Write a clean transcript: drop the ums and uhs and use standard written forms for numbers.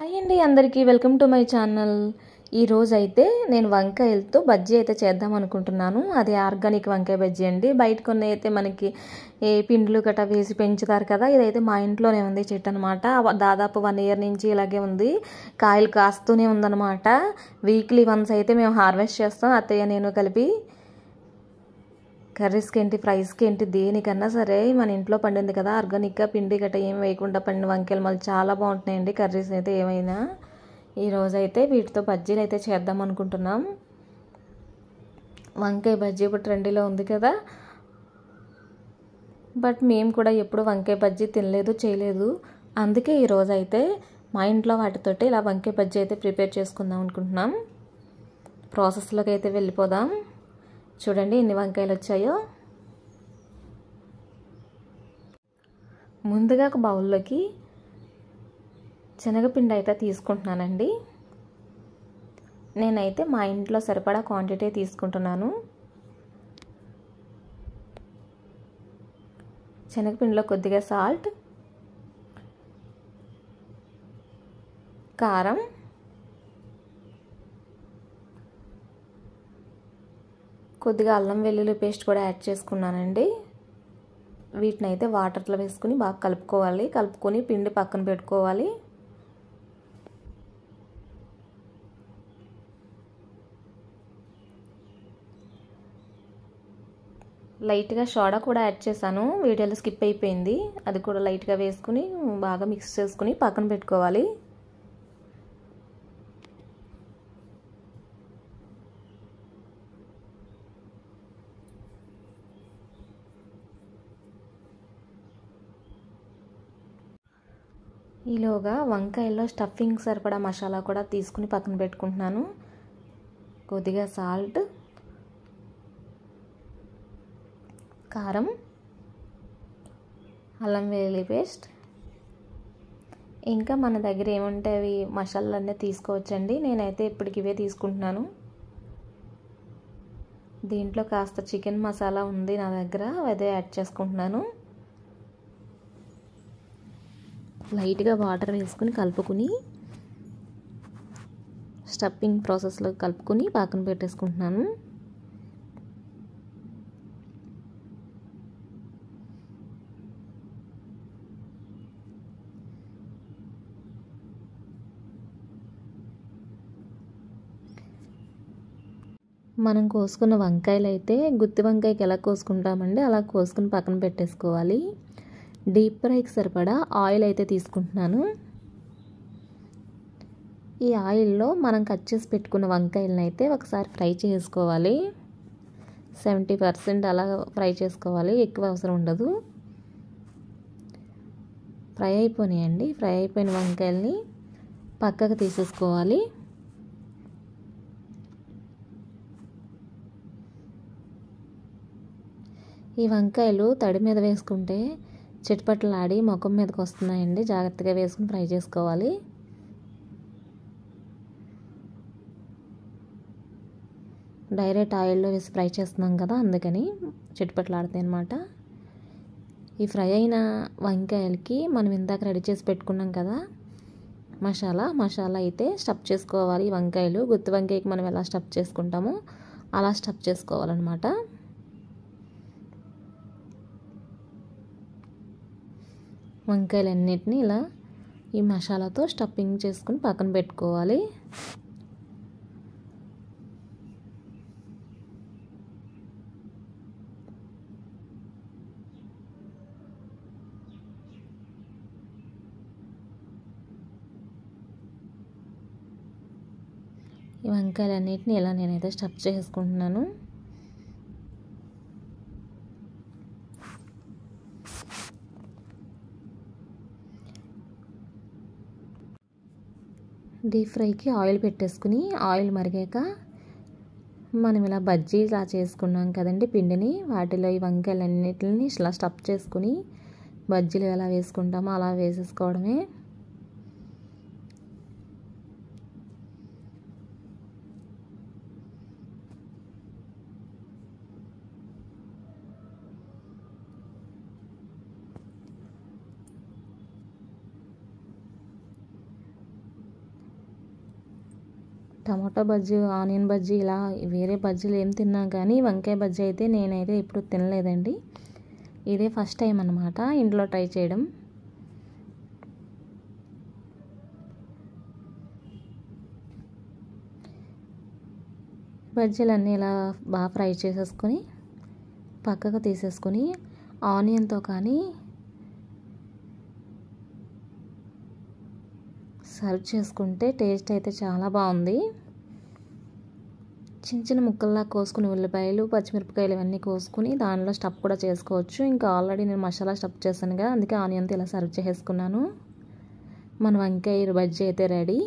Hi అండి అందరికీ welcome to my channel. ఈరోజైతే నేను వంకాయలతో బజ్జీ అయితే చేద్దాం అనుకుంటున్నాను. అది ఆర్గానిక్ వంకాయ బజ్జీ అండి. బయట కొన్ని అయితే మనకి ఏ పిండిలు గట్రా వేసి పెంచుతారు కదా, ఇదైతే మా ఇంట్లోనే ఉంది చెట్టు అనమాట. దాదాపు 1 ఇయర్ నుంచి ఇలాగే ఉంది, కాయలు కాస్తూనే ఉందన్నమాట. వీక్లీ వన్స్ అయితే మేము హార్వెస్ట్ చేస్తాం, అత్తయ్య నేను కలిపి. కర్రీస్కి ఏంటి, ఫ్రైస్కి ఏంటి, దేనికన్నా సరే మన ఇంట్లో పండింది కదా, ఆర్గానిక్గా పిండి గట్ట ఏం వేయకుండా పండిన వంకాయలు మళ్ళీ చాలా బాగుంటున్నాయండి కర్రీస్ అయితే ఏమైనా. ఈరోజైతే వీటితో బజ్జీలు అయితే చేద్దాం అనుకుంటున్నాం. వంకాయ బజ్జీ ఇప్పుడు ట్రెండీలో ఉంది కదా, బట్ మేము కూడా ఎప్పుడు వంకాయ బజ్జీ తినలేదు, చేయలేదు. అందుకే ఈరోజైతే మా ఇంట్లో వాటితోటి ఇలా వంకాయ బజ్జీ అయితే ప్రిపేర్ చేసుకుందాం అనుకుంటున్నాం. ప్రాసెస్లోకి అయితే వెళ్ళిపోదాం. చూడండి ఎన్ని వంకాయలు వచ్చాయో. ముందుగా ఒక బౌల్లోకి శనగపిండి అయితే తీసుకుంటున్నానండి. నేనైతే మా ఇంట్లో సరిపడా క్వాంటిటీ తీసుకుంటున్నాను. శనగపిండిలో కొద్దిగా సాల్ట్, కారం, కొద్దిగా అల్లం వెల్లుల్లి పేస్ట్ కూడా యాడ్ చేసుకున్నానండి. వీటిని అయితే వాటర్లో వేసుకుని బాగా కలుపుకోవాలి. కలుపుకొని పిండి పక్కన పెట్టుకోవాలి. లైట్గా సోడా కూడా యాడ్ చేశాను, వీడియోలో స్కిప్ అయిపోయింది. అది కూడా లైట్గా వేసుకుని బాగా మిక్స్ చేసుకుని పక్కన పెట్టుకోవాలి. ఈలోగా వంకాయల్లో స్టఫింగ్ సరిపడా మసాలా కూడా తీసుకుని పక్కన పెట్టుకుంటున్నాను. కొద్దిగా సాల్ట్, కారం, అల్లం వెల్లుల్లి పేస్ట్, ఇంకా మన దగ్గర ఏముంటే అవి మసాలాలన్నీ తీసుకోవచ్చండి. నేనైతే ఇప్పటికి ఇవే తీసుకుంటున్నాను. దీంట్లో కాస్త చికెన్ మసాలా ఉంది నా దగ్గర, అదే యాడ్ చేసుకుంటున్నాను. లైట్గా వాటర్ వేసుకుని కలుపుకుని స్టఫింగ్ ప్రాసెస్లో కలుపుకొని పక్కన పెట్టేసుకుంటున్నాను. మనం కోసుకున్న వంకాయలు అయితే గుత్తి వంకాయకి ఎలా కోసుకుంటామండి, అలా కోసుకుని పక్కన పెట్టేసుకోవాలి. డీప్ ఫ్రైకి సరిపడా ఆయిల్ అయితే తీసుకుంటున్నాను. ఈ ఆయిల్లో మనం కట్ చేసి పెట్టుకున్న వంకాయలను అయితే ఒకసారి ఫ్రై చేసుకోవాలి. 70% అలా ఫ్రై చేసుకోవాలి, ఎక్కువ అవసరం ఉండదు. ఫ్రై అయిపోయినాయండి. ఫ్రై అయిపోయిన వంకాయల్ని పక్కకు తీసేసుకోవాలి. ఈ వంకాయలు తడి మీద వేసుకుంటే చిట్పట్లాడి ముఖం మీదకి వస్తున్నాయండి, జాగ్రత్తగా వేసుకుని ఫ్రై చేసుకోవాలి. డైరెక్ట్ ఆయిల్లో వేసి ఫ్రై చేస్తున్నాం కదా, అందుకని చిట్పట్లాడుతాయి అన్నమాట. ఈ ఫ్రై అయిన వంకాయలకి మనం ఇందాక రెడీ చేసి పెట్టుకున్నాం కదా మసాలా అయితే స్టఫ్ చేసుకోవాలి. ఈ వంకాయలు గుత్తి వంకాయకి మనం ఎలా స్టఫ్ చేసుకుంటామో అలా స్టఫ్ చేసుకోవాలన్నమాట. వంకాయలన్నిటిని ఇలా ఈ మసాలాతో స్టఫింగ్ చేసుకుని పక్కన పెట్టుకోవాలి. ఈ వంకాయలన్నిటిని ఇలా నేనైతే స్టఫ్ చేసుకుంటున్నాను. డీప్ ఫ్రైకి ఆయిల్ పెట్టేసుకుని ఆయిల్ మరిగాక మనం ఇలా బజ్జీలా చేసుకున్నాం కదండి పిండిని, వాటిలో ఈ వంకాయలన్నిటిని ఇలా స్టఫ్ చేసుకుని బజ్జీలు ఎలా వేసుకుంటామో అలా వేసేసుకోవడమే. టమాటో బజ్జీ, ఆనియన్ బజ్జీ ఇలా వేరే బజ్జీలు ఏం తిన్నా కానీ వంకాయ బజ్జీ అయితే నేనైతే ఎప్పుడు తినలేదండి. ఇదే ఫస్ట్ టైం అన్నమాట ఇంట్లో ట్రై చేయడం. బజ్జీలన్నీ ఇలా బాగా ఫ్రై చేసేసుకొని పక్కకు తీసేసుకొని ఆనియన్తో కానీ సర్వ్ చేసుకుంటే టేస్ట్ అయితే చాలా బాగుంది. చిన్న చిన్న ముక్కల్లా కోసుకుని ఉల్లిపాయలు, పచ్చిమిరపకాయలు ఇవన్నీ కోసుకుని దానిలో స్టఫ్ కూడా చేసుకోవచ్చు. ఇంకా ఆల్రెడీ నేను మసాలా స్టఫ్ చేశాను కదా, అందుకే ఆనియన్తో ఇలా సర్వ్ చేసుకున్నాను. మన వంకాయ బజ్జీ అయితే రెడీ.